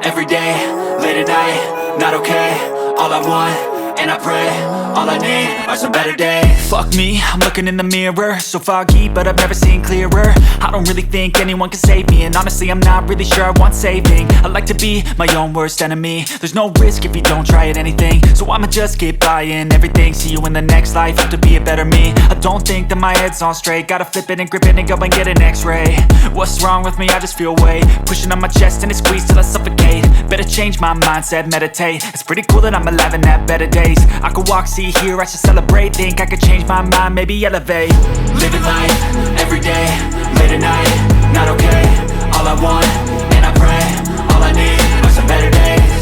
every day, late at night, not okay. All I want, and I pray, all I need are some better days. Fuck me, I'm looking in the mirror, so foggy, but I've never seen clearer. I don't really think anyone can save me, and honestly I'm not really sure I want saving. I like to be my own worst enemy. There's no risk if you don't try at anything, so I'ma just keep buying everything. See you in the next life, have to be a better me. I don't think that my head's on straight, gotta flip it and grip it and go and get an x-ray. What's wrong with me? I just feel weight pushing on my chest and it squeezes till I suffocate. Better change my mindset, meditate. It's pretty cool that I'm alive and have better days. I could walk, see, hear, I should celebrate. Think I could change my mind, maybe elevate. Living life, every day, late at night, not okay. All I want, and I pray, all I need are some better days.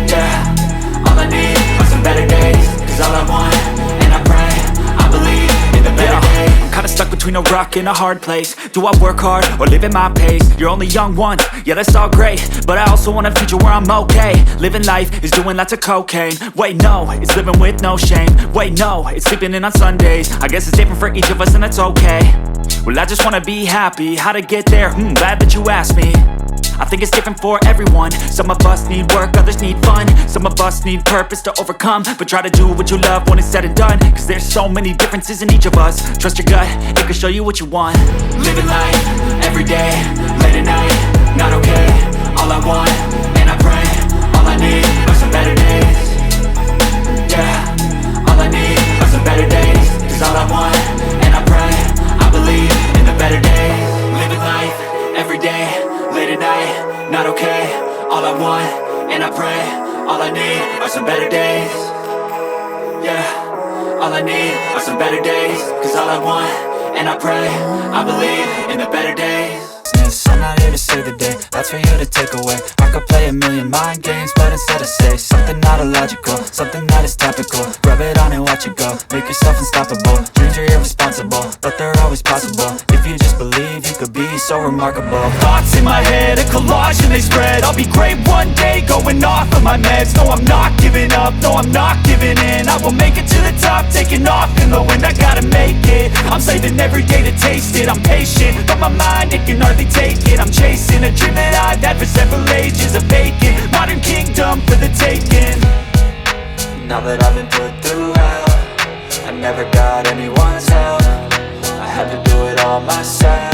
Yeah, all I need are some better days. Cause all I want, and I pray, I believe in the better days. I'm kinda stuck between a rock and a hard place. Do I work hard or live at my pace? You're only young once, yeah that's all great, but I also want a future where I'm okay. Living life is doing lots of cocaine. Wait no, it's living with no shame. Wait no, it's sleeping in on Sundays. I guess it's different for each of us and that's okay. Well I just wanna be happy, how to get there? Glad that you asked me. I think it's different for everyone. Some of us need work, others need fun. Some of us need purpose to overcome. But try to do what you love when it's said and done. Cause there's so many differences in each of us. Trust your gut, it can show you what you want. Living life, every day, late at night, not okay. All I want, and I pray, all I need are some better days. Yeah, all I need are some better days. Cause all I want, and I pray, I believe in the better days. Living life, every day, late at night, not okay. All I want, and I pray, all I need are some better days. Yeah, all I need are some better days. Cause all I want, and I pray, I believe in the better days. I'm not here to save the day, that's for you to take away. I could play a million mind games, but instead I say something not illogical, something that is topical. Rub it on and watch it go, make yourself unstoppable. Dreams are irresponsible, but they're always possible. If you just believe, you could be so remarkable. Thoughts in my head, a collage and they spread. I'll be great one day, going off of my meds. No, I'm not giving up, no, I'm not giving in. I will make it to the top, taking off in the wind. I gotta make it, I'm saving every day to taste it. I'm patient, but my mind, it can hardly take it. I'm chasing a dream that I've had for several ages. A vacant, modern kingdom for the taking. Now that I've been put through hell, I never got anyone's help. I had to do it all myself.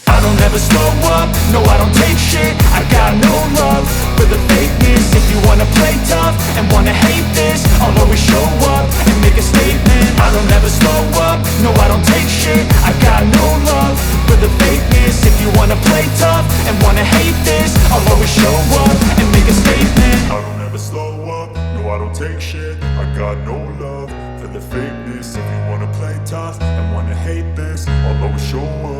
I don't ever slow up, no I don't take shit. I got no love for the fakeness. If you wanna play tough and wanna hate this, I'll always show up and make a statement. I don't ever slow up, no I don't take shit. I got no love for the fakeness. If you wanna play tough and wanna hate this, I'll always show up and make a statement. I don't ever slow up, no I don't take shit. I got no love for the fakeness. If you wanna play tough and wanna hate this, I'll always show up